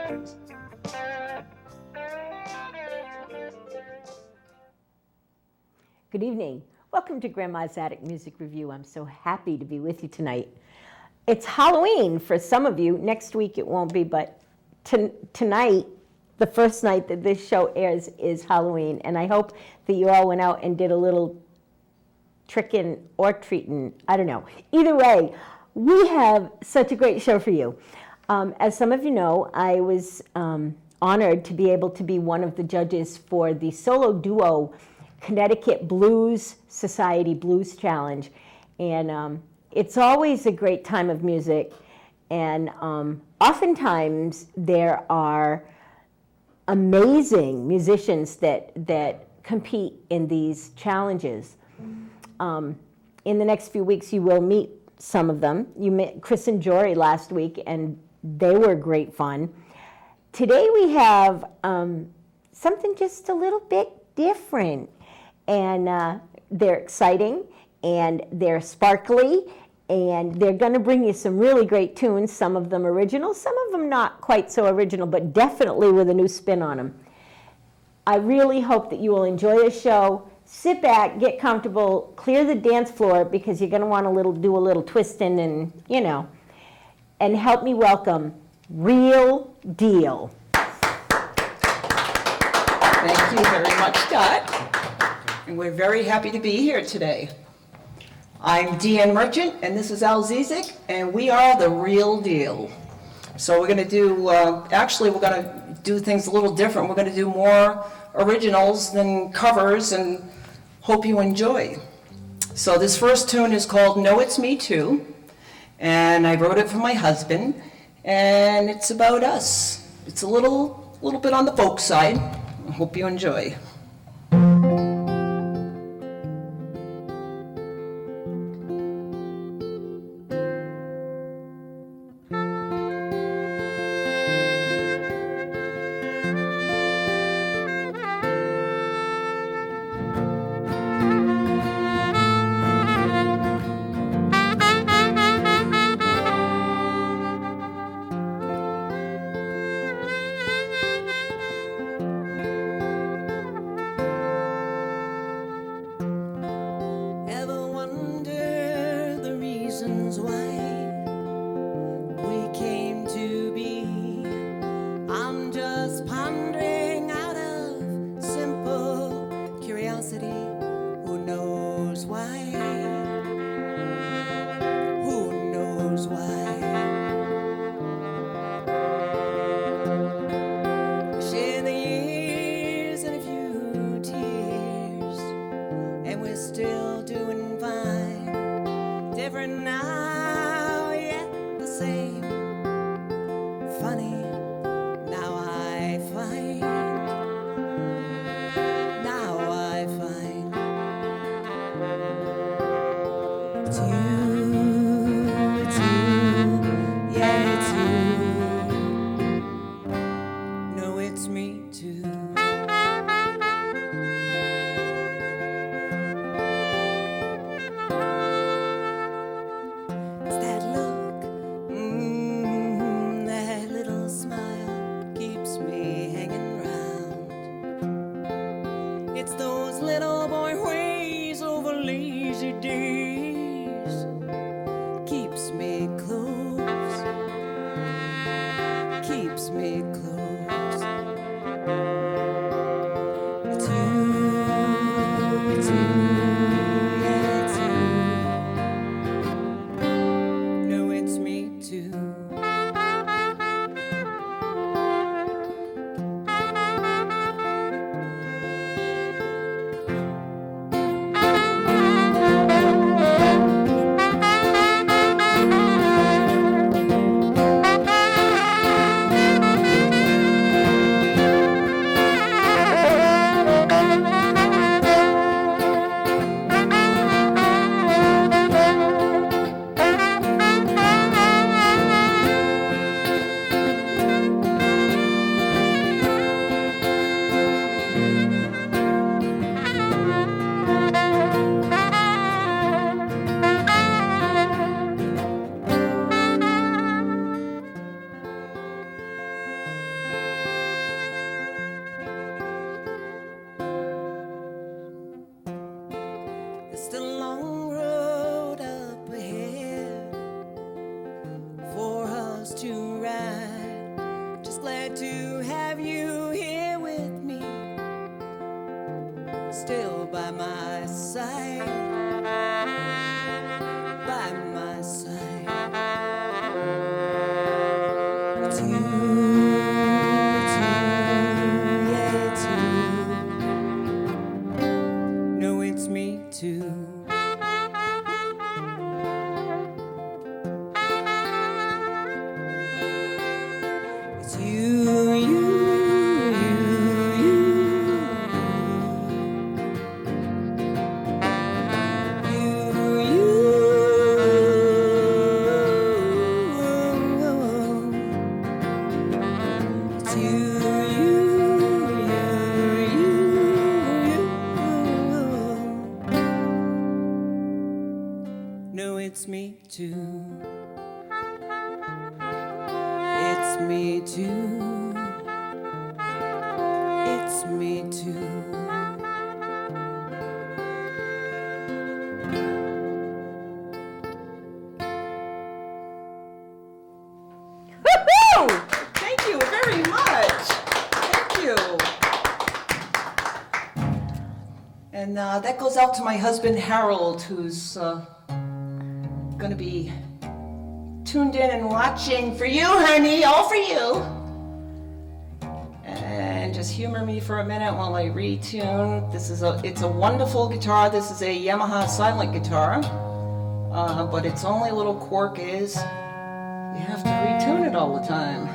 Good evening. Welcome to Grandma's Attic Music Review. I'm so happy to be with you tonight. It's Halloween for some of you. Next week it won't be, but tonight, the first night that this show airs, is Halloween. And I hope that you all went out and did a little tricking or treating. I don't know. Either way, we have such a great show for you. As some of you know, I was honored to be able to be one of the judges for the solo duo Connecticut Blues Society Blues Challenge. And it's always a great time of music. And oftentimes there are amazing musicians that compete in these challenges. In the next few weeks, you will meet some of them. You met Chris and Jory last week, and they were great fun. Today we have something just a little bit different. And they're exciting, and they're sparkly, and they're going to bring you some really great tunes, some of them original, some of them not quite so original, but definitely with a new spin on them. I really hope that you will enjoy the show. Sit back, get comfortable, clear the dance floor, because you're going to want to do a little twisting and, you know, and help me welcome Real Deal. Thank you very much, Scott. And we're very happy to be here today. I'm Deanne Merchant, and this is Al Zizik, and we are the Real Deal. So we're going to do, actually we're going to do things a little different. We're going to do more originals than covers, and hope you enjoy. So this first tune is called Know It's Me Too, and I wrote it for my husband, and it's about us. It's a little bit on the folk side. I hope you enjoy. glad to have you here with me, still by my side, by my side. It's you, yeah, it's you. No, it's me too. It's you, no, it's me too. It's me too. It's me too. Woo-hoo! Thank you very much. Thank you. And that goes out to my husband Harold, who's going to be tuned in and watching. For you, honey, all for you. And just humor me for a minute while I retune. It's a wonderful guitar. This is a Yamaha silent guitar, but its only little quirk is you have to retune it all the time.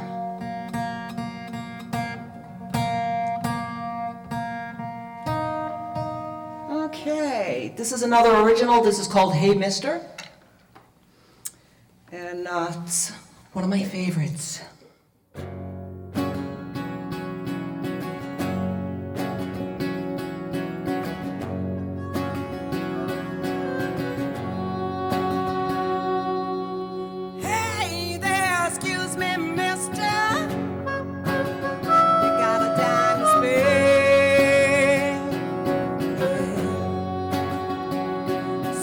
Okay, this is another original. This is called Hey Mister. And it's one of my favorites. Hey there, excuse me, mister. You got a dime to spare?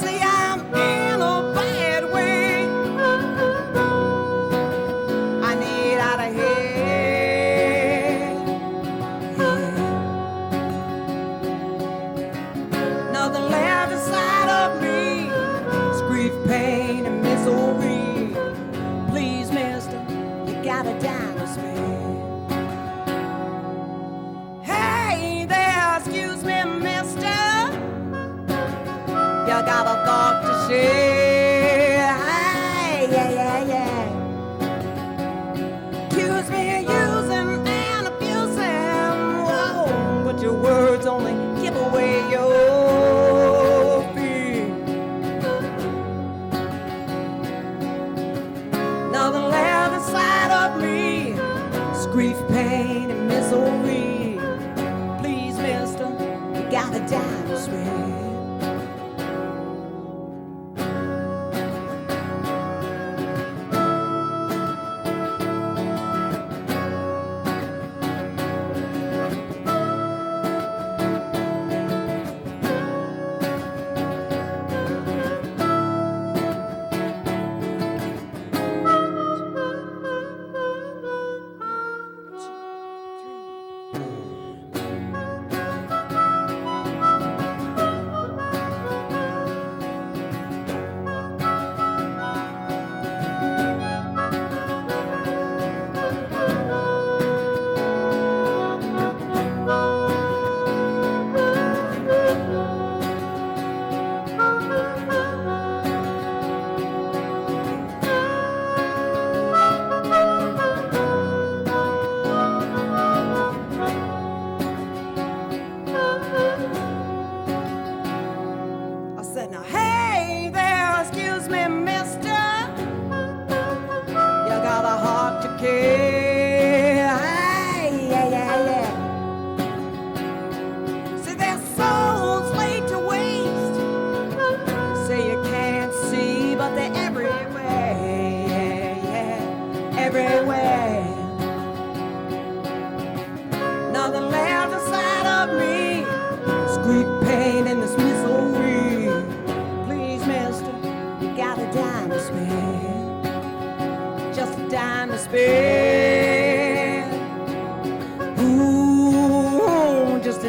See, I'm in a bad way. I need out of here. Nothing left inside of me. It's grief, pain, and misery. Please, mister, you got a dime to spare. Hey there, excuse me, mister. You got a thought to share. Hey, yeah, yeah, yeah. Accuse me of using and abusing. Whoa, but your words only give away your fear. Nothing left inside of me. It's grief, pain, and misery. Please, mister, you got a dime to spare.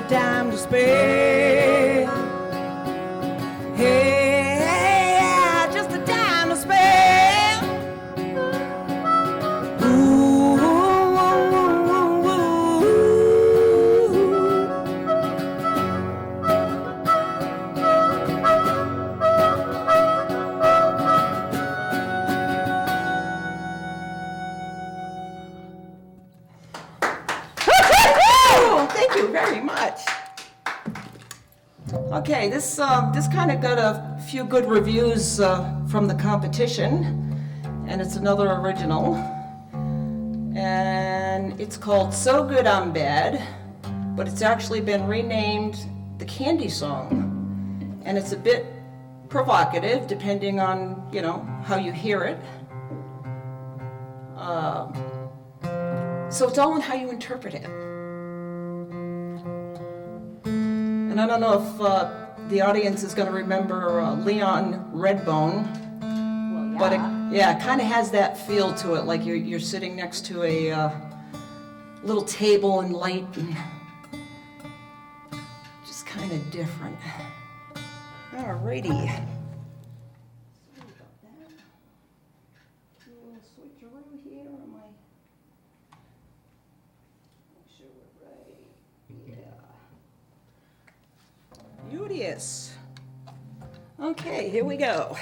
dime to spare. Hey, just a dime to spare. Ooh, ooh, ooh, ooh, ooh. Thank you very much. Okay, this kind of got a few good reviews from the competition, and it's another original, and it's called "So Good I'm Bad," but it's actually been renamed "The Candy Song," and it's a bit provocative depending on, you know, how you hear it. So it's all in how you interpret it. And I don't know if the audience is going to remember Leon Redbone, but it kind of has that feel to it, like you're sitting next to a little table and light, and just kind of different. Alrighty. Sorry about that. We'll switch around here. Am I? Make sure we're right. Yeah. Beauteous. Okay, here we go.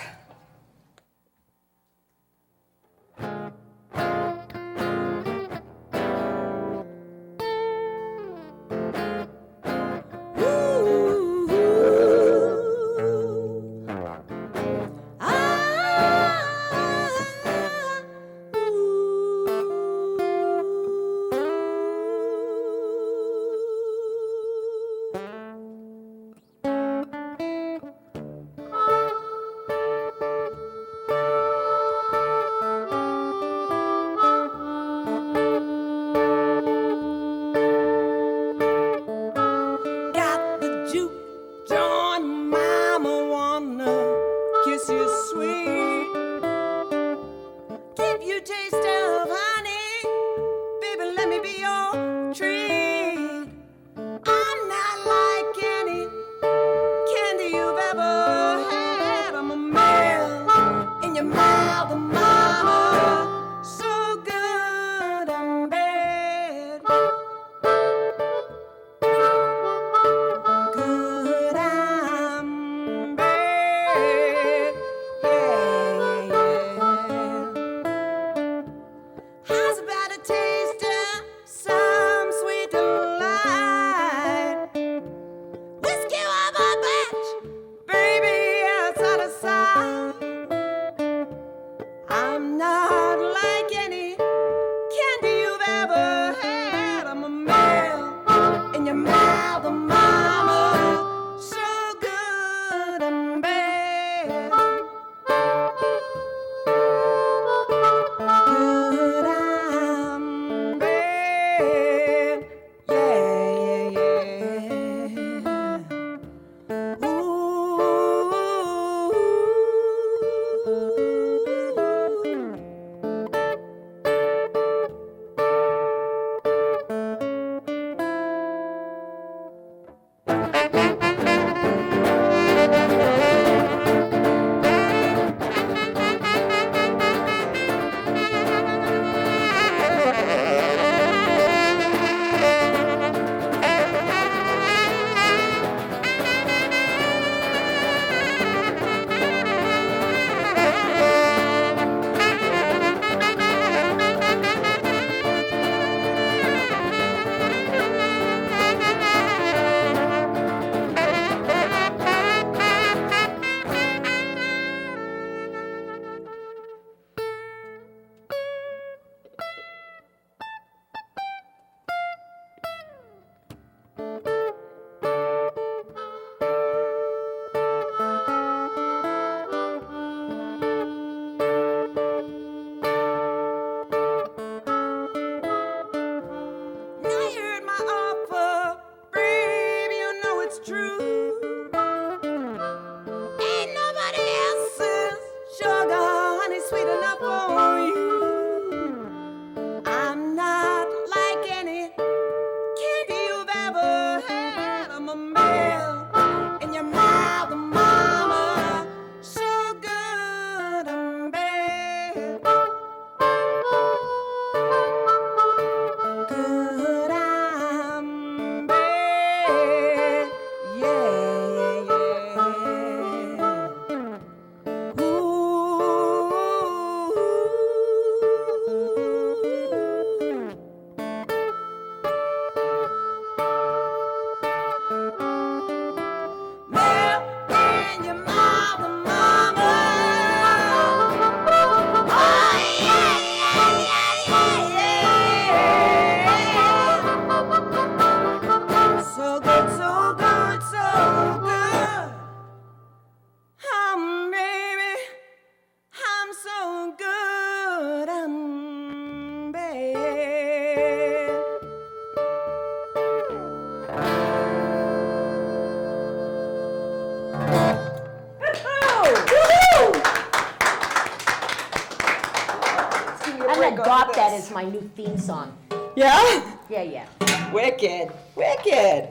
that as my new theme song. Yeah? Yeah. Wicked, wicked.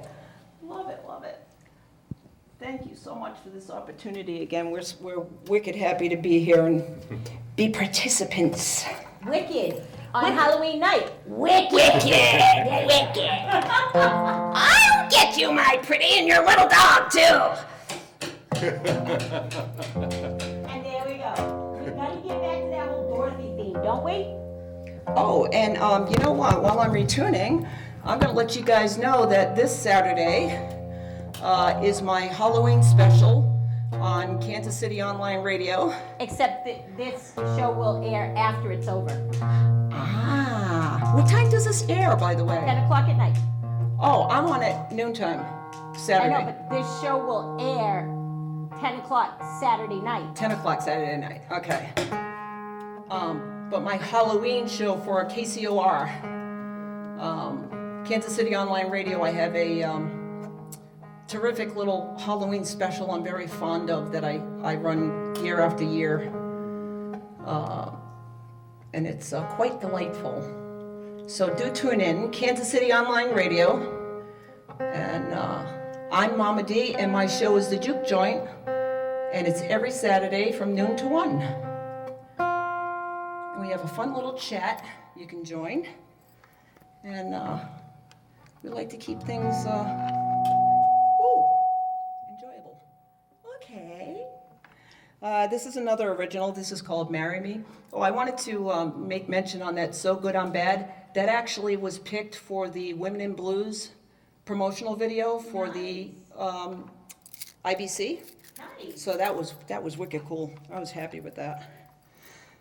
Love it, love it. Thank you so much for this opportunity again. We're wicked happy to be here and be participants. Wicked. On Halloween night. Wicked, wicked. I'll get you, my pretty, and your little dog, too. And there we go. We gotta get back to that whole Dorothy theme, don't we? Oh, and you know what? While I'm retuning, I'm going to let you guys know that this Saturday is my Halloween special on Kansas City Online Radio. Except that this show will air after it's over. Ah, what time does this air, by the way? 10 o'clock at night. Oh, I'm on at noontime, Saturday. I know, but this show will air 10 o'clock Saturday night. 10 o'clock Saturday night, okay. But my Halloween show for KCOR, Kansas City Online Radio, I have a terrific little Halloween special I'm very fond of that I run year after year. And it's quite delightful. So do tune in, Kansas City Online Radio. And I'm Mama D, and my show is The Juke Joint. And it's every Saturday from noon to 1. And we have a fun little chat you can join. And we like to keep things enjoyable. Okay. This is another original. This is called Marry Me. Oh, I wanted to make mention on that So Good I'm Bad. That actually was picked for the Women in Blues promotional video for the IBC. Nice. So that was wicked cool. I was happy with that.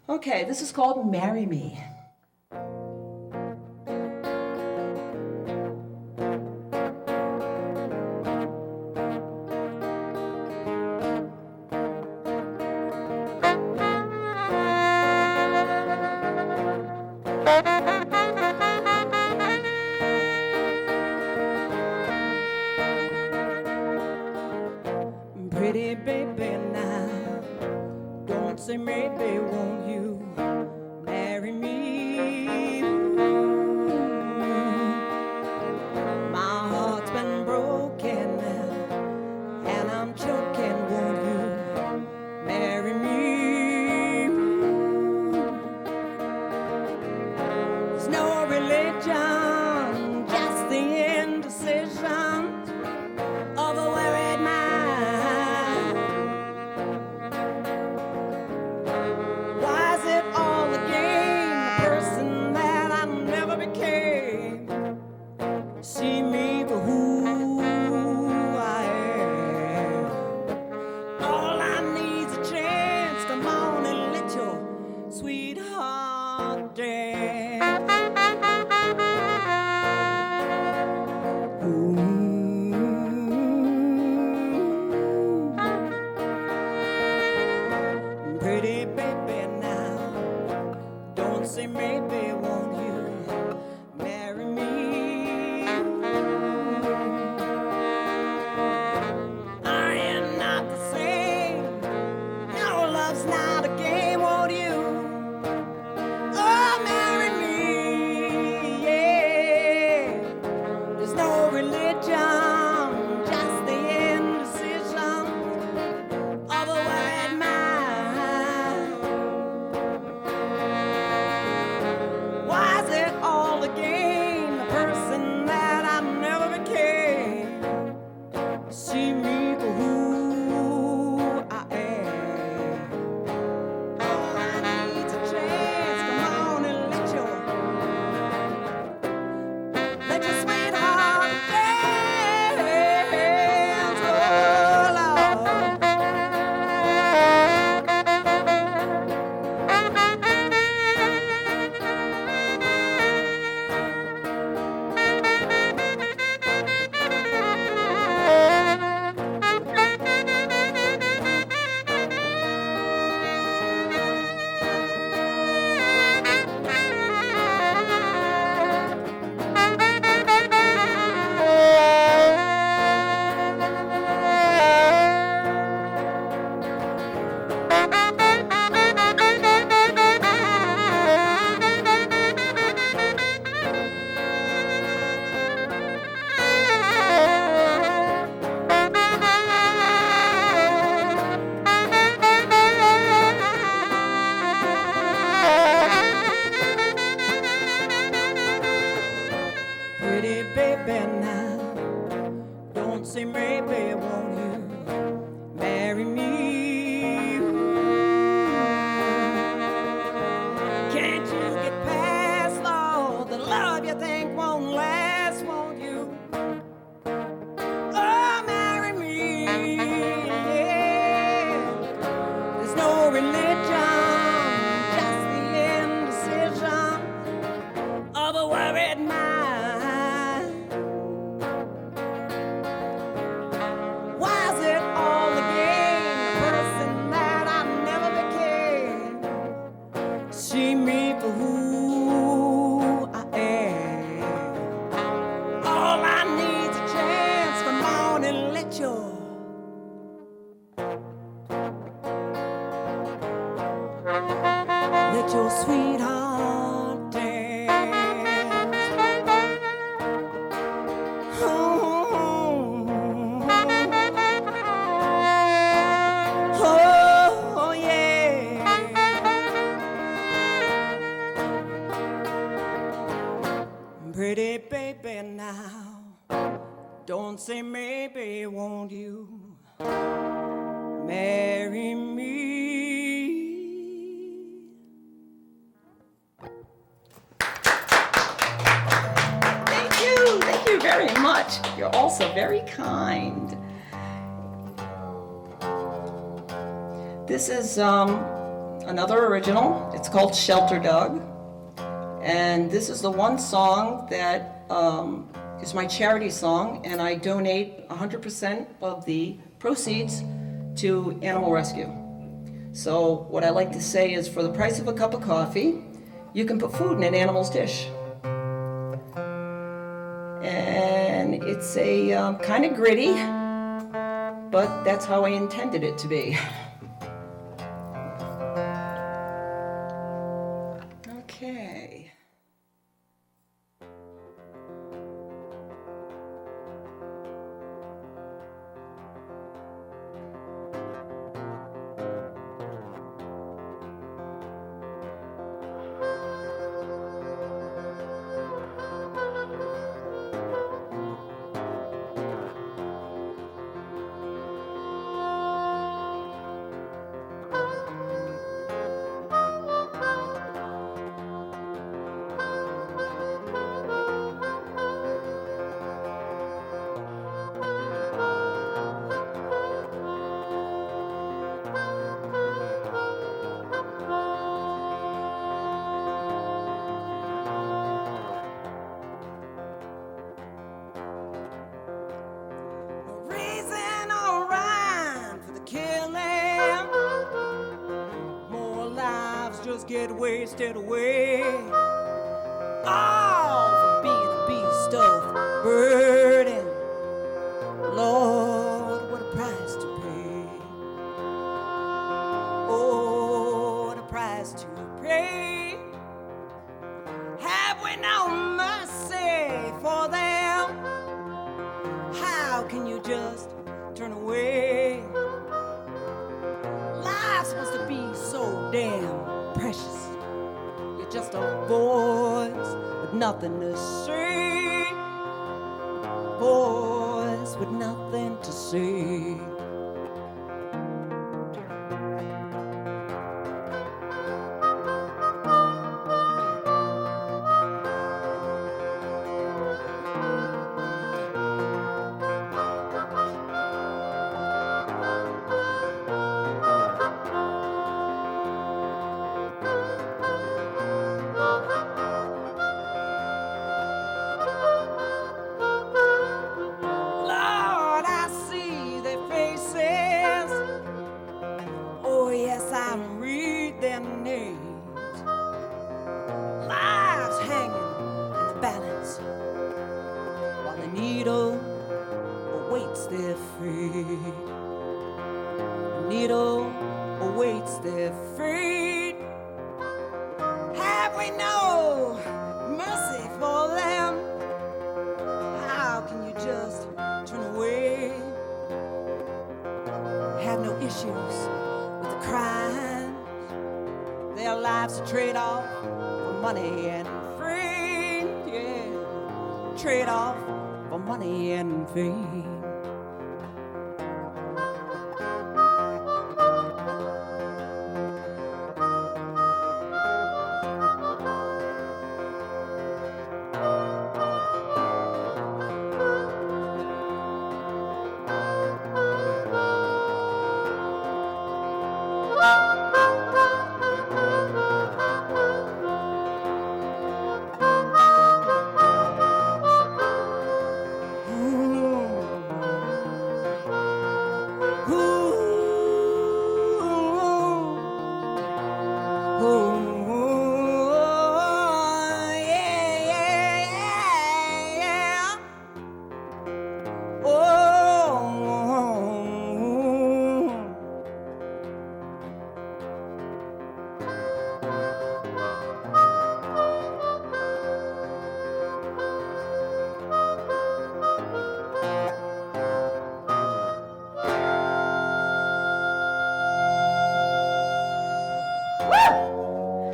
Okay, this is called Marry Me. Pretty baby now, don't say maybe, won't you marry me? My heart's been broken now, and I'm choking, won't you marry me? There's no religion, just the indecision of a worried mind. baby, now. Don't say maybe, won't you marry me? Can't you get past all the love you think won't last, won't you? Oh, marry me, yeah. There's no religion, just the indecision of a worried mind. Why is it all the game, the person that I never became? See me for who I am. All I need's a chance, come on and let your sweetheart dance. Oh, yeah. Pretty baby, now. Don't say maybe, won't you marry me? Thank you very much. You're also very kind. This is another original. It's called Shelter Dog. And this is the one song that is my charity song, and I donate 100% of the proceeds to animal rescue. So what I like to say is, for the price of a cup of coffee, you can put food in an animal's dish. And it's a kind of gritty, but that's how I intended it to be. Okay. Just get wasted away, all for being a beast of burden. Lord, what a price to pay. Oh, what a price to pay. Have we no mercy for them? How can you just turn away? Life's supposed to be so damn precious. You're just a voice with nothing to say. Voice with nothing to say. Needle awaits their fate. Have we no mercy for them? How can you just turn away? Have no issues with the crimes. Their lives a trade-off for money and freedom. Yeah, trade-off for money and fame.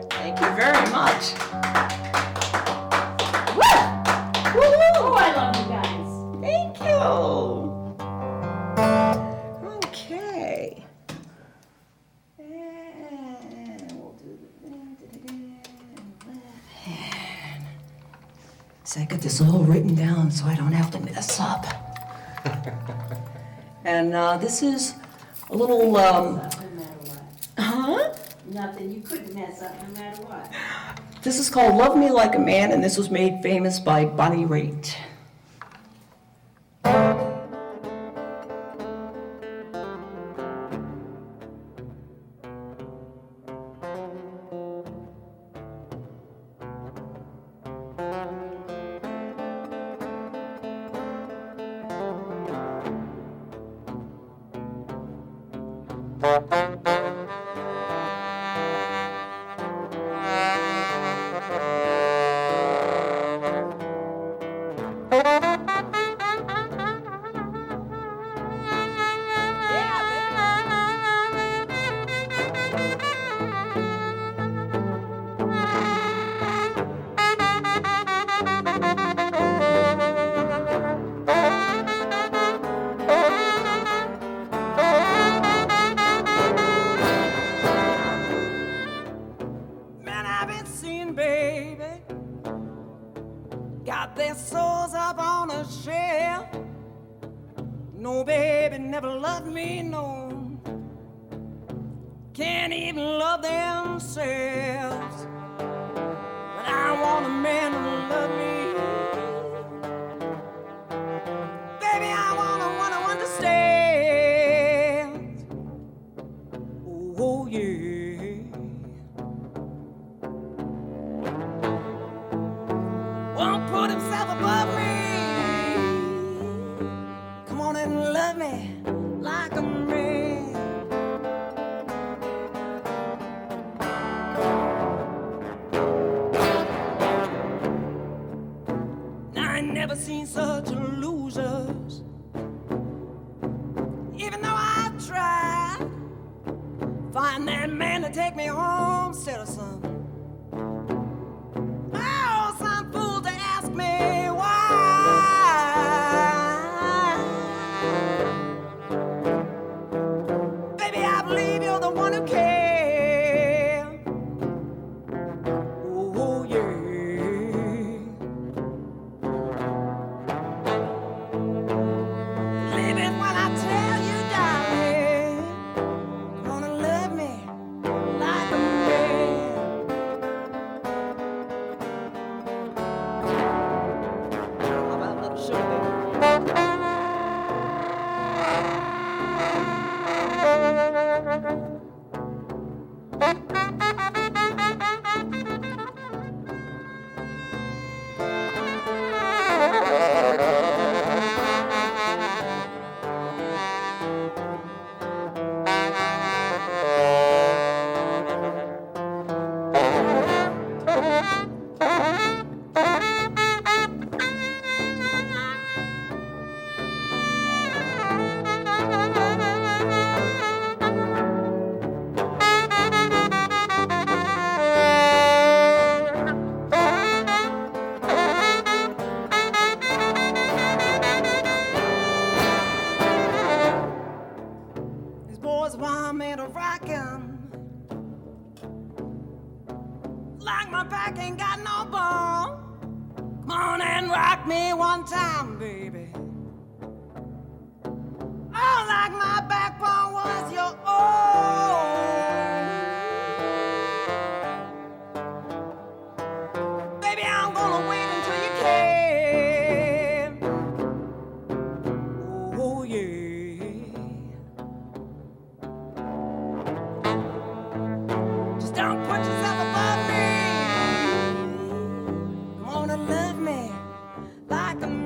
Thank you very much. Oh, I love you guys. Thank you. Okay. And we'll do the left hand. So I got this all written down so I don't have to mess up. And this is a little, No matter what. huh? Nothing. You couldn't mess up no matter what. This is called Love Me Like a Man, and this was made famous by Bonnie Raitt. Man, I've been seeing, baby, got their souls up on a shelf. No, baby, never loved me, no. Can't even love themselves. But I want a man to love me. Baby, I want to understand. Oh, yeah. Won't put himself above me. Come on and love me like a man. I ain't never seen such losers. Even though I tried, find that man to take me home, citizen. Oh, some fool to ask me why. Baby, I believe you're the one who cares. Oh, yeah. Believe it when I tell you, darling, gonna love me like a man. on and rock me one time, baby. Oh, like my backbone was your own. Baby, I'm gonna wait until you can. Oh, yeah. Just don't put yourself above me. Come on and love me like a man.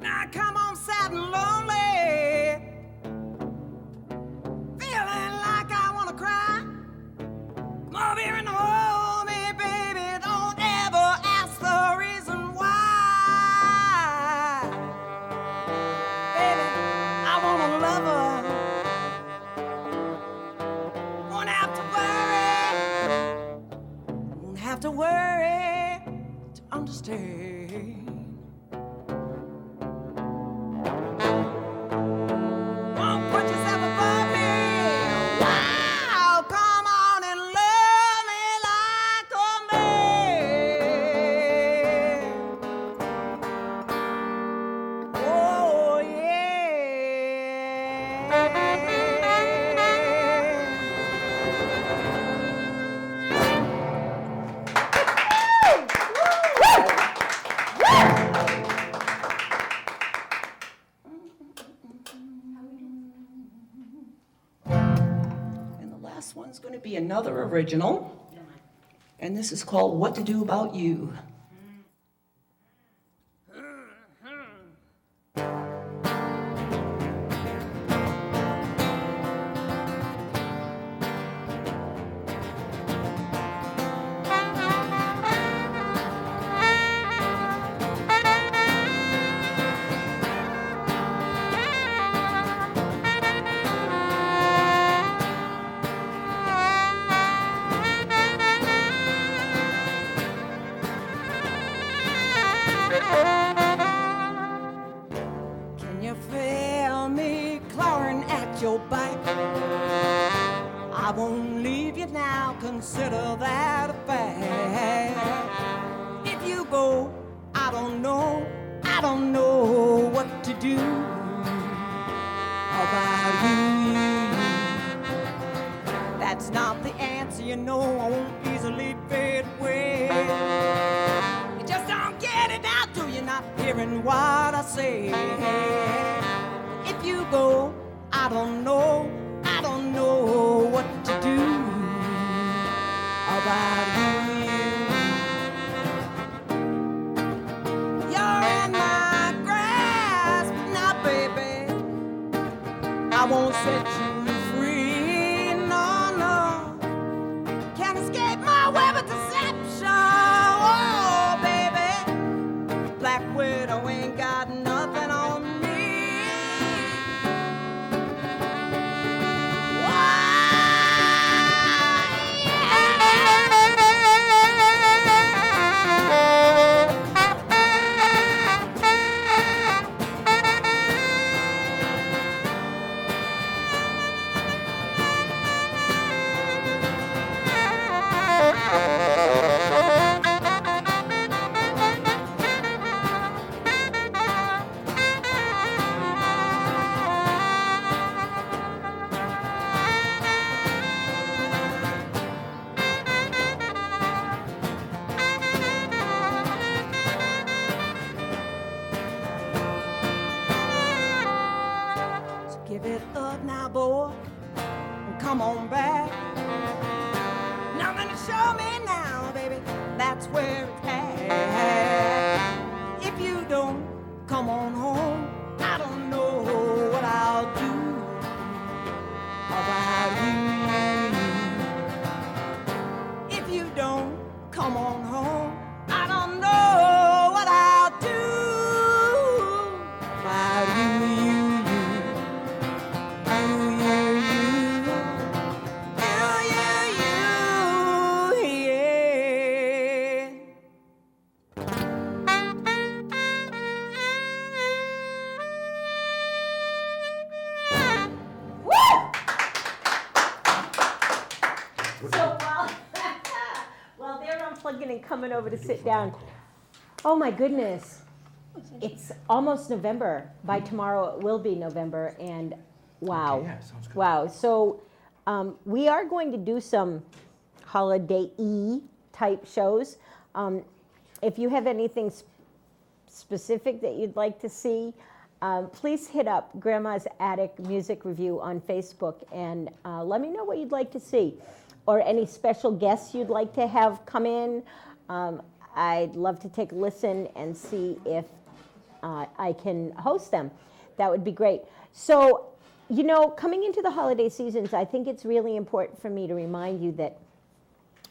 Now come on, sad and lonely, feeling like I wanna cry. Come over here and hold me, baby. Don't ever ask the reason why. Baby, I want a lover. Won't have to worry to understand. Won't put yourself above me. Wow, come on and love me like a man. Oh, yeah. And the last one's going to be another original. And this is called What to Do About You. Can you feel me clawing at your back? I won't leave you now, consider that a fact. If you go, I don't know what to do about you. That's not the answer, you know, I won't easily fade away. You just don't get it out, do you not hearing what I say? If you go, I don't know what to do about you. You're in my grasp now, baby. I won't set you free, no. Can't escape my web of deception, oh, baby. Black Widow ain't got nothing on me. Give it up now, boy, and come on back. Nothing to show me now, baby, that's where it's at. If you don't come on home, I don't know what I'll do about you. If you don't come on home, I don't know what I'll do about you. And coming over to sit down. Oh my goodness. It's almost November. By tomorrow it will be November, and wow. Okay, yeah, sounds good. Wow. So we are going to do some holiday-y type shows. If you have anything specific that you'd like to see, please hit up Grandma's Attic Music Review on Facebook and let me know what you'd like to see, or any special guests you'd like to have come in. I'd love to take a listen and see if I can host them. That would be great. So, you know, coming into the holiday seasons, I think it's really important for me to remind you that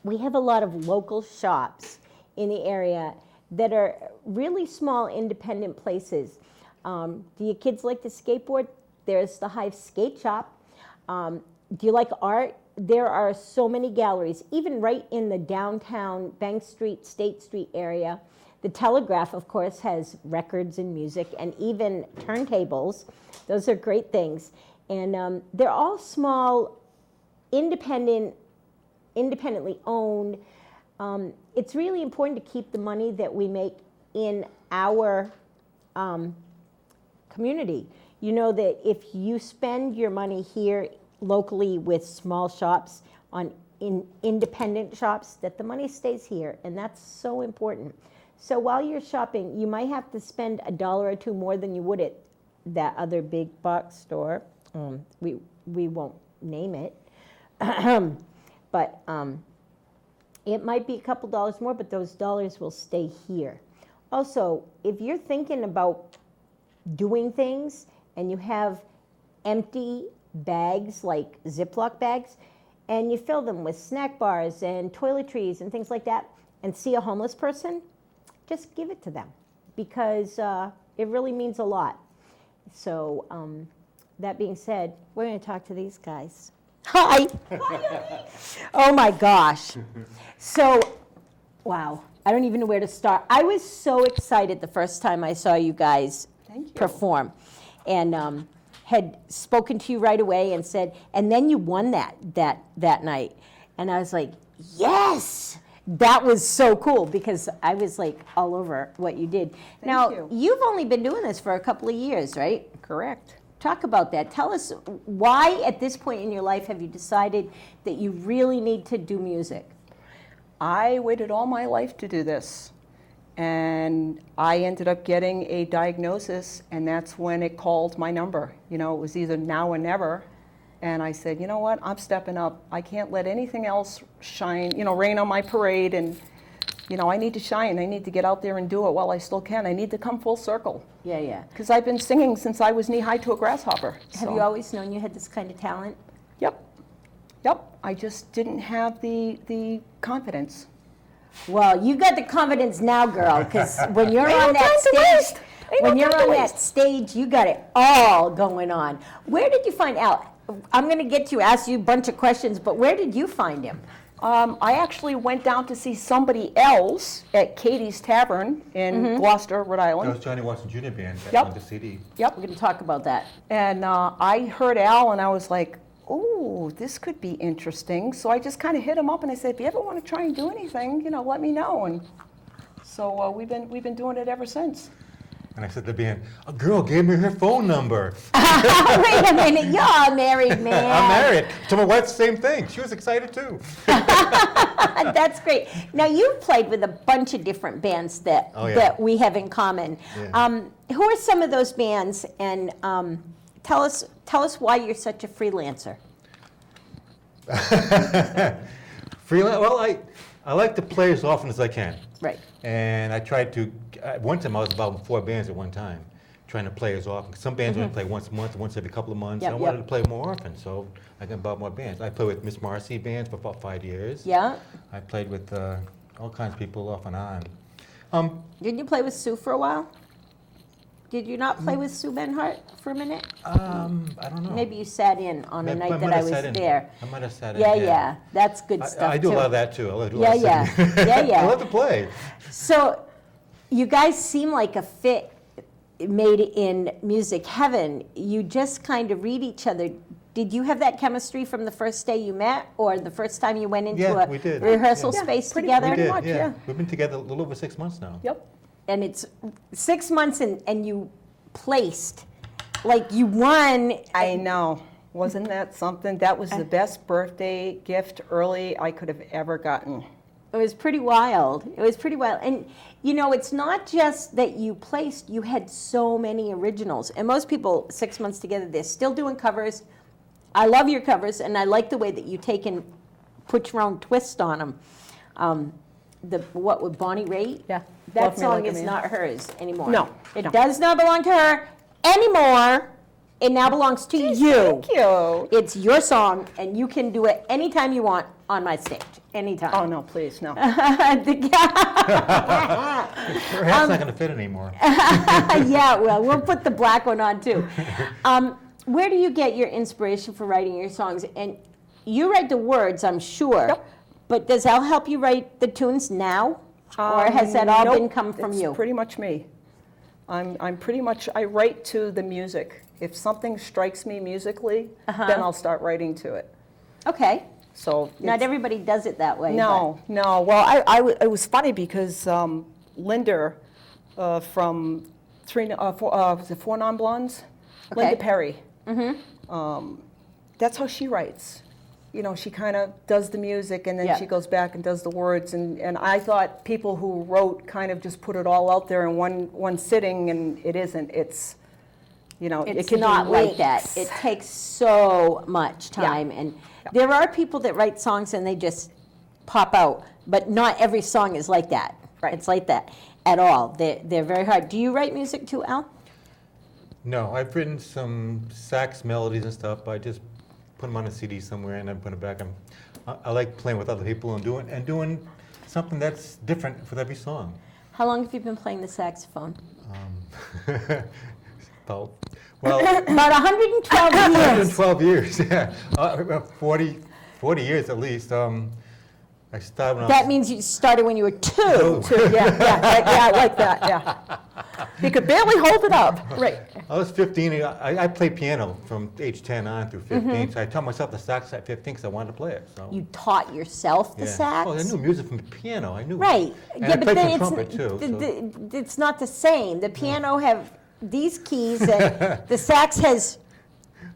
we have a lot of local shops in the area that are really small, independent places. Do your kids like to skateboard? There's the Hive Skate Shop. Do you like art? There are so many galleries, even right in the downtown Bank Street, State Street area. The Telegraph, of course, has records and music and even turntables. Those are great things. And they're all small, independently owned. It's really important to keep the money that we make in our community. You know that if you spend your money here locally with small shops, in independent shops, that the money stays here, and that's so important. So while you're shopping, you might have to spend $1 or $2 more than you would at that other big box store. We won't name it, but it might be a couple dollars more, but those dollars will stay here. Also, if you're thinking about doing things and you have empty bags, like Ziploc bags, and you fill them with snack bars and toiletries and things like that, and see a homeless person, just give it to them, because it really means a lot. So that being said, we're going to talk to these guys. Hi. Oh my gosh. So, wow, I don't even know where to start. I was so excited the first time I saw you guys perform, and had spoken to you right away and said, and then you won that night. And I was like, yes, that was so cool, because I was like all over what you did. Now, you've only been doing this for a couple of years, right? Correct. Talk about that. Tell us, why at this point in your life have you decided that you really need to do music? I waited all my life to do this. And I ended up getting a diagnosis, and that's when it called my number. You know, it was either now or never. And I said, you know what, I'm stepping up. I can't let anything else shine, rain on my parade. And, I need to shine. I need to get out there and do it while I still can. I need to come full circle. Yeah, yeah. Because I've been singing since I was knee-high to a grasshopper. Have you always known you had this kind of talent? Yep. I just didn't have the confidence. Well, you got the confidence now, girl, because when you're on that stage, you got it all going on. Where did you find Al? I'm going to get to ask you a bunch of questions, but where did you find him? I actually went down to see somebody else at Katie's Tavern in Gloucester, Rhode Island. That was Johnny Watson Jr. band that on the CD. Yep. We're going to talk about that. And I heard Al, and I was like, oh, this could be interesting. So I just kind of hit him up, and I said, if you ever want to try and do anything, let me know. And so we've been doing it ever since. And I said to the band, a girl gave me her phone number. Wait a minute, you're a married man. I'm married. To my wife, same thing. She was excited too. That's great. Now, you've played with a bunch of different bands that we have in common. Yeah. Who are some of those bands? And tell us why you're such a freelancer. Freelance. Well, I like to play as often as I can. Right. And I tried to. One time I was involved in 4 bands at one time, trying to play as often. Some bands only play once a month, once every couple of months. Yep, I wanted to play more often, so I got involved in more bands. I played with Miss Marcy bands for about 5 years. Yeah. I played with all kinds of people off and on. Didn't you play with Sue for a while? Did you not play with Sue Benhart for a minute? I don't know. Maybe you sat in on a I night might that I have was sat in. there. I might have sat in. Yeah. That's good stuff I do too. a lot of that too. I love to do a Yeah, lot of yeah. singing. Yeah. I love to play. So, you guys seem like a fit made in music heaven. You just kind of read each other. Did you have that chemistry from the first day you met, or the first time you went into Yeah, a we did. rehearsal Yeah. space pretty- together? We did, much, yeah. We've been together a little over 6 months now. Yep. And it's 6 months, and you placed, like you won. I know. Wasn't that something? That was the best birthday gift early I could have ever gotten. It was pretty wild. And, you know, it's not just that you placed, you had so many originals. And most people, 6 months together, they're still doing covers. I love your covers, and I like the way that you take and put your own twist on them. What with Bonnie Raitt? Yeah. That Love Me song Like a is Man. not hers anymore. No, It no. does not belong to her anymore. It now belongs to you. Thank you. It's your song, and you can do it anytime you want on my stage. Anytime. Oh, no, please, no. Her hat's not going to fit anymore. Yeah, well, we'll put the black one on too. Where do you get your inspiration for writing your songs? And you write the words, I'm sure. Yep. But does Al help you write the tunes now? Or has that all Nope, been come from it's you? pretty much me. I'm pretty much, I write to the music. If something strikes me musically, then I'll start writing to it. Okay. So Not it's- everybody does it that way. No. Well, it was funny because Linda from was it Four Non Blondes? Okay. Linda Perry. That's how she writes. You know, she kind of does the music and then Yeah. she goes back and does the words. And I thought people who wrote kind of just put it all out there in one sitting, and it isn't. It's, you know, it It's can be not like weeks. that. It takes so much time. And there are people that write songs and they just pop out. But not every song is like that. Right. It's like that at all. They're very hard. Do you write music too, Al? No, I've written some sax melodies and stuff, but I just put them on a CD somewhere and then put them back. I like playing with other people and doing something that's different for every song. How long have you been playing the saxophone? About, well, About 112 years. 112 years, yeah. 40 years at least. I started when I That was, means you started when you were 2. Yeah, like that, yeah. He could barely hold it up. Right. I was 15. I played piano from age 10 on through 15. So I taught myself the sax at 15 because I wanted to play it. So. You taught yourself the Yeah. sax? Oh, I knew music from the piano. I knew. Right. And I played some trumpet too. It's not the same. The piano have these keys, and the sax has,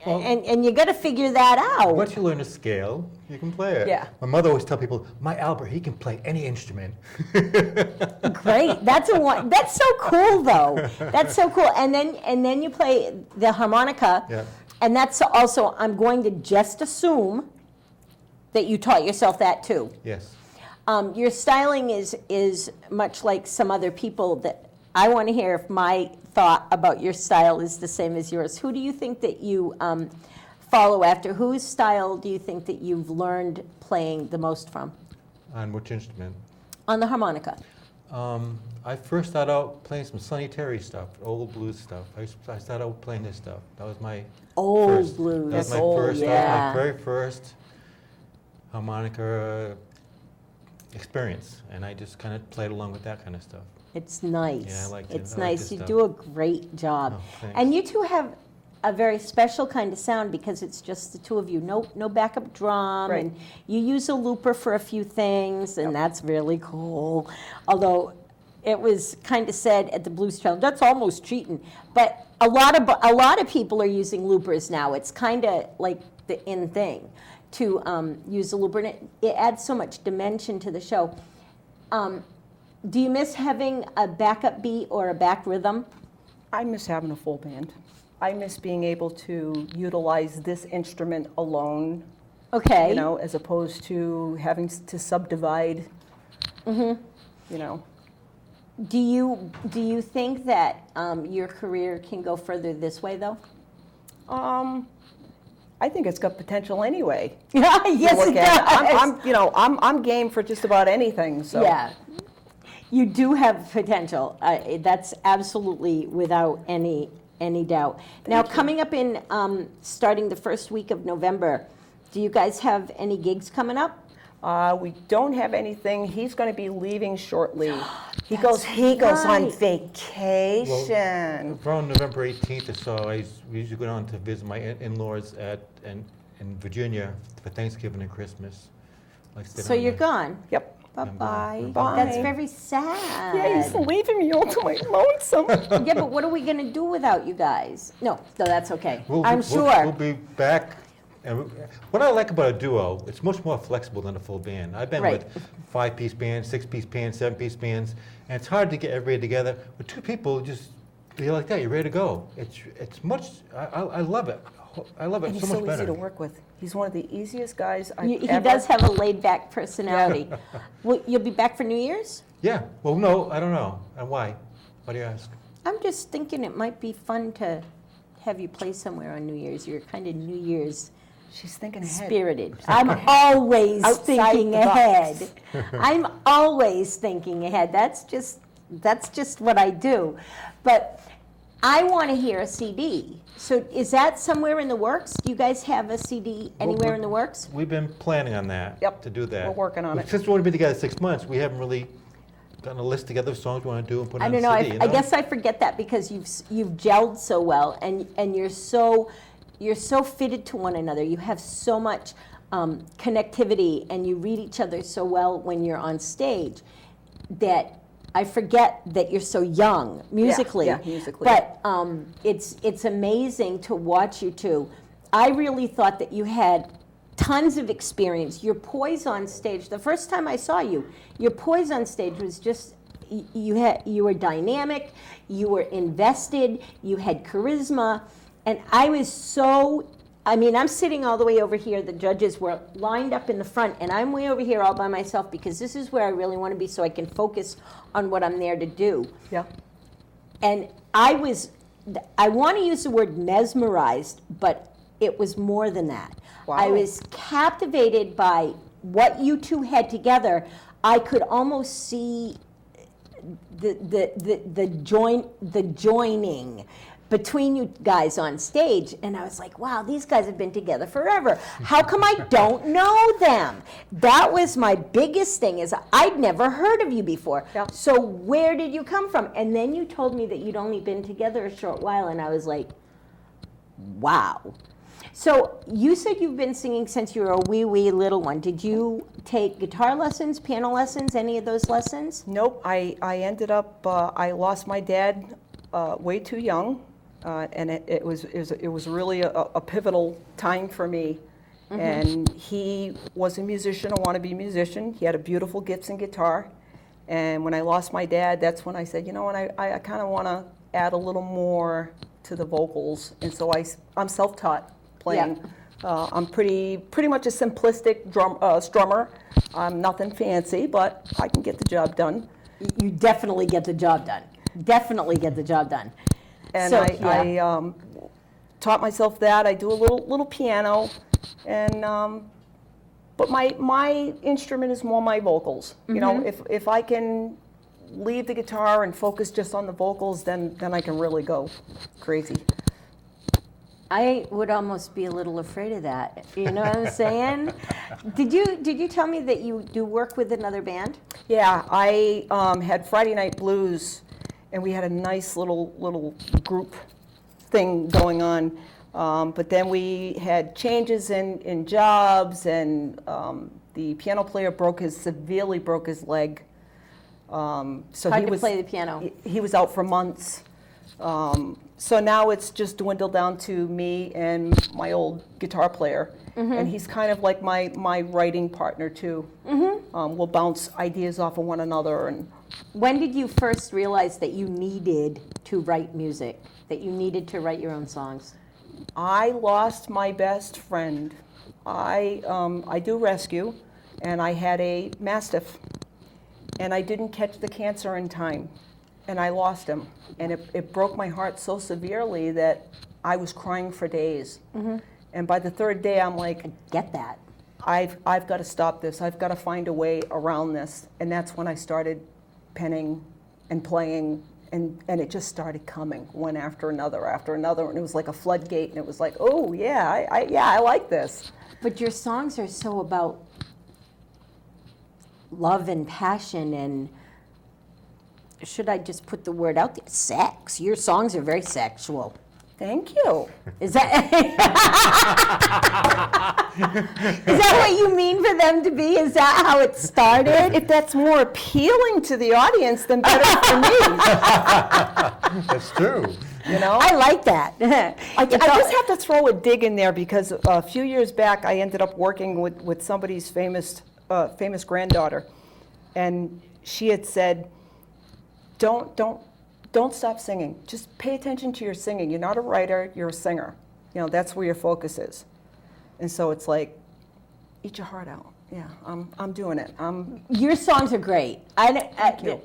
Well- and you got to figure that out. Once you learn a scale, you can play it. Yeah. My mother always tell people, my Albert, he can play any instrument. Great. That's so cool, though. That's so cool. And then you play the harmonica. Yeah. And that's also, I'm going to just assume that you taught yourself that too. Yes. Your styling is much like some other people that I want to hear if my thought about your style is the same as yours. Who do you think that you follow after? Whose style do you think that you've learned playing the most from? On which instrument? On the harmonica. I first started out playing some Sonny Terry stuff, old blues stuff. I started out playing his stuff. That was my Old first. blues. That was my Old, first. That yeah. was my very first harmonica experience, and I just kind of played along with that kind of stuff. It's nice. Yeah, I like it. It's I like nice. this You stuff. do a great job. Oh, thanks. And you two have a very special kind of sound because it's just the two of you. No backup drum, Right. and you use a looper for a few things, and that's really cool. Although it was kind of said at the Blues Challenge, that's almost cheating. But a lot of people are using loopers now. It's kind of like the in thing to use a looper, and it adds so much dimension to the show. Do you miss having a backup beat or a back rhythm? I miss having a full band. I miss being able to utilize this instrument alone, Okay. you know, as opposed to having to subdivide, you know. Do you think that your career can go further this way, though? I think it's got potential anyway. Yes, Look it at does. I'm game for just about anything. So Yeah, you do have potential. That's absolutely without any doubt. Now, coming up in starting the first week of November, do you guys have any gigs coming up? we don't have anything. He's going to be leaving shortly. He goes right. on vacation. Around November 18th or so, we usually go down to visit my in-laws in Virginia for Thanksgiving and Christmas. So you're gone. Yep. Bye-bye. Bye. That's very sad. Yeah, he's leaving me all to my lonesome. Yeah, but what are we going to do without you guys? No, that's okay. I'm We'll sure. be back. And what I like about a duo, it's much more flexible than a full band. I've been Right. with 5-piece bands, 6-piece bands, 7-piece bands, and it's hard to get everybody together. With 2 people, you're like that, you're ready to go. It's much, I love it. I love it And so he's much so better. easy to work with. He's one of the easiest guys I've He ever. does have a laid-back personality. Well, you'll be back for New Year's? Yeah, well, no, I don't know. And why? Why do you ask? I'm just thinking it might be fun to have you play somewhere on New Year's. You're kind of New Year's She's thinking ahead. spirited. I'm always Outside thinking the box. ahead. I'm always thinking ahead. That's just what I do. But I want to hear a CD. So is that somewhere in the works? Do you guys have a CD anywhere in the works? We've been planning on that, Yep, to do that. we're working on But it. Since we've only been together 6 months, we haven't really gotten a list together of songs we want to do and put I on don't a know. CD. I guess I forget that because you've gelled so well and you're so fitted to one another. You have so much connectivity and you read each other so well when you're on stage that I forget that you're so young musically. Yeah, musically. But it's amazing to watch you two. I really thought that you had tons of experience. Your poise on stage. The first time I saw you, your poise on stage was just you were dynamic, you were invested, you had charisma, and I was so. I'm sitting all the way over here. The judges were lined up in the front, and I'm way over here all by myself because this is where I really want to be so I can focus on what I'm there to do. Yeah. And I want to use the word mesmerized, but it was more than that. Wow. I was captivated by what you two had together. I could almost see the joining between you guys on stage, and I was like, wow, these guys have been together forever. How come I don't know them? That was my biggest thing, is I'd never heard of you before. Yeah. So where did you come from? And then you told me that you'd only been together a short while, and I was like, wow. So you said you've been singing since you were a wee little one. Did you take guitar lessons, piano lessons, any of those lessons? Nope. I ended up. I lost my dad way too young, and it was really a pivotal time for me. Mm-hmm. And he was a musician, a wannabe musician. He had a beautiful gifts and guitar. And when I lost my dad, that's when I said, you know what, I kind of want to add a little more to the vocals. And so I'm self-taught playing. Yeah. I'm pretty much a simplistic strummer. I'm nothing fancy, but I can get the job done. You definitely get the job done. Definitely get the job done. And so, I taught myself that. I do a little piano, and but my instrument is more my vocals. Mm-hmm. You know, if I can leave the guitar and focus just on the vocals, then I can really go crazy. I would almost be a little afraid of that. You know what I'm saying? Did you tell me that you do work with another band? Yeah, I had Friday Night Blues, and we had a nice little group thing going on. But then we had changes in jobs, and the piano player severely broke his leg. So Hard to play the piano. He was out for months. So now it's just dwindled down to me and my old guitar player. And he's kind of like my writing partner too. We'll bounce ideas off of one another. And When did you first realize that you needed to write music, that you needed to write your own songs? I lost my best friend. I do rescue, and I had a Mastiff, and I didn't catch the cancer in time, and I lost him. And it broke my heart so severely that I was crying for days. And by the third day, I'm like, Get that. I've got to stop this. I've got to find a way around this. And that's when I started penning and playing, and it just started coming one after another, and it was like a floodgate, and it was like, oh yeah, I like this. But your songs are so about love and passion and, should I just put the word out there? Sex. Your songs are very sexual. Thank you. Is that is that what you mean for them to be? Is that how it started? If that's more appealing to the audience, then better for me. That's true. You know? I like that. I just have to throw a dig in there because a few years back I ended up working with somebody's famous granddaughter, and she had said, don't stop singing. Just pay attention to your singing. You're not a writer, you're a singer. You know, that's where your focus is. And so it's like, eat your heart out. Yeah, I'm doing it. Your songs are great. Thank you.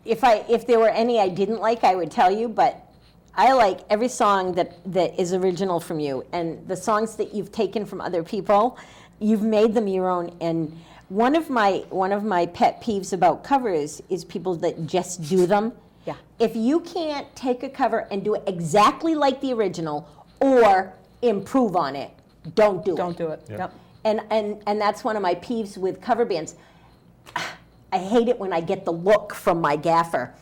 If there were any I didn't like, I would tell you, but I like every song that is original from you. And the songs that you've taken from other people, you've made them your own. And one of my pet peeves about covers is people that just do them. Yeah. If you can't take a cover and do it exactly like the original or improve on it, don't do it. Don't do it. Yep. And that's one of my peeves with cover bands. I hate it when I get the look from my gaffer.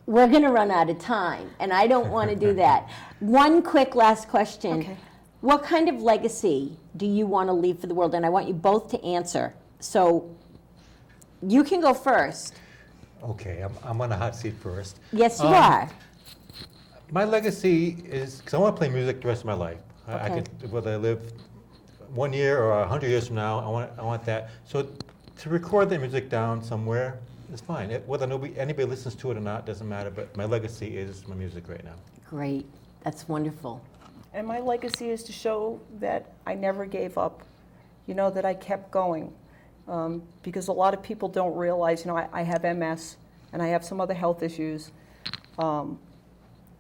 We're going to run out of time, and I don't want to do that. One quick last question. Okay. What kind of legacy do you want to leave for the world? And I want you both to answer. So you can go first. Okay, I'm on the hot seat first. Yes, you are. My legacy is, because I want to play music the rest of my life. I Okay. could, whether I live 1 year or 100 years from now, I want that. So to record the music down somewhere is fine. Whether anybody listens to it or not doesn't matter, but my legacy is my music right now. Great. That's wonderful. And my legacy is to show that I never gave up, you know, that I kept going. Because a lot of people don't realize, you know, I have MS and I have some other health issues. And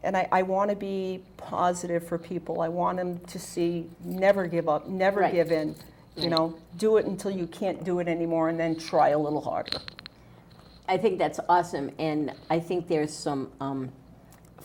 I want to be positive for people. I want them to see, never give up, never Right. give in. You know, do it until you can't do it anymore, and then try a little harder. I think that's awesome, and I think there's some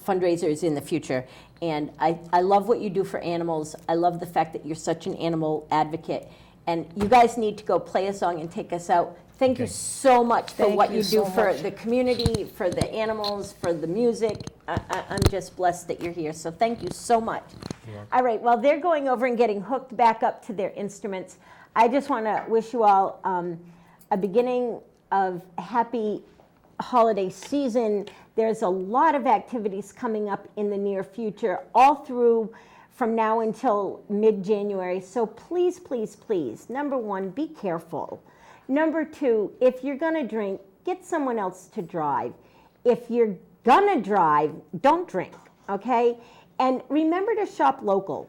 fundraisers in the future. And I love what you do for animals. I love the fact that you're such an animal advocate. And you guys need to go play a song and take us out. Thank you Okay. so much for Thank what you you do so for much. the community, for the animals, for the music. I'm just blessed that you're here, so thank you so much. All right, well, they're going over and getting hooked back up to their instruments. I just want to wish you all a beginning of happy holiday season. There's a lot of activities coming up in the near future, all through from now until mid-January. So please, please, please, number one, be careful. Number two, if you're going to drink, get someone else to drive. If you're going to drive, don't drink, okay? And remember to shop local.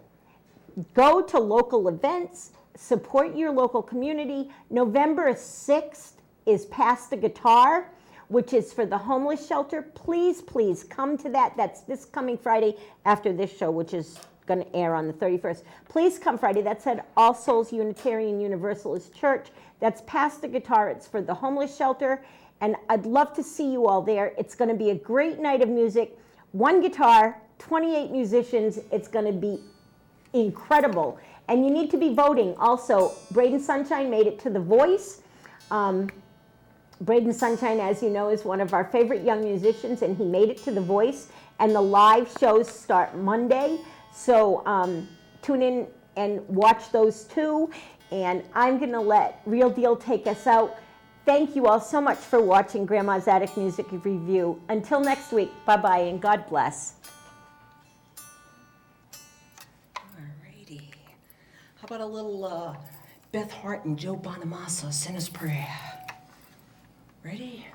Go to local events, support your local community. November 6th is Pass the Guitar, which is for the homeless shelter. Please, please come to that. That's this coming Friday after this show, which is going to air on the 31st. Please come Friday. That's at All Souls Unitarian Universalist Church. That's Pass the Guitar. It's for the homeless shelter. And I'd love to see you all there. It's going to be a great night of music. One guitar, 28 musicians. It's going to be incredible. And you need to be voting. Also, Braden Sunshine made it to The Voice. Braden Sunshine, as you know, is one of our favorite young musicians, and he made it to The Voice. And the live shows start Monday. So tune in and watch those too. And I'm going to let Real Deal take us out. Thank you all so much for watching Grandma's Attic Music Review. Until next week, bye-bye and God bless. Alrighty. How about a little Beth Hart and Joe Bonamassa, Sinner's Prayer? Ready?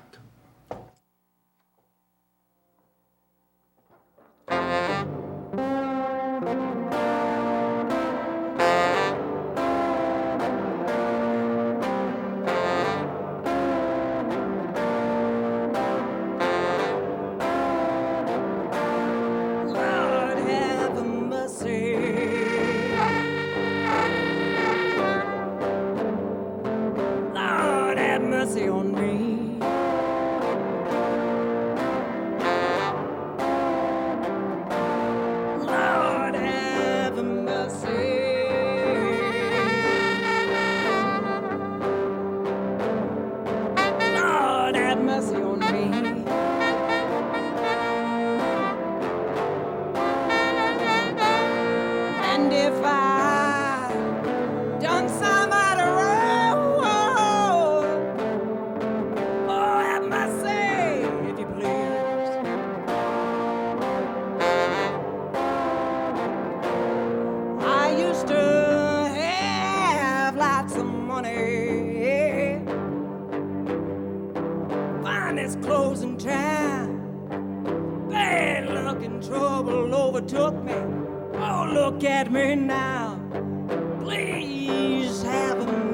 On me. Lord have mercy. Lord have mercy on me. And if I done somebody wrong, closing time. Bad luck and trouble overtook me. Oh, look at me now. Please have a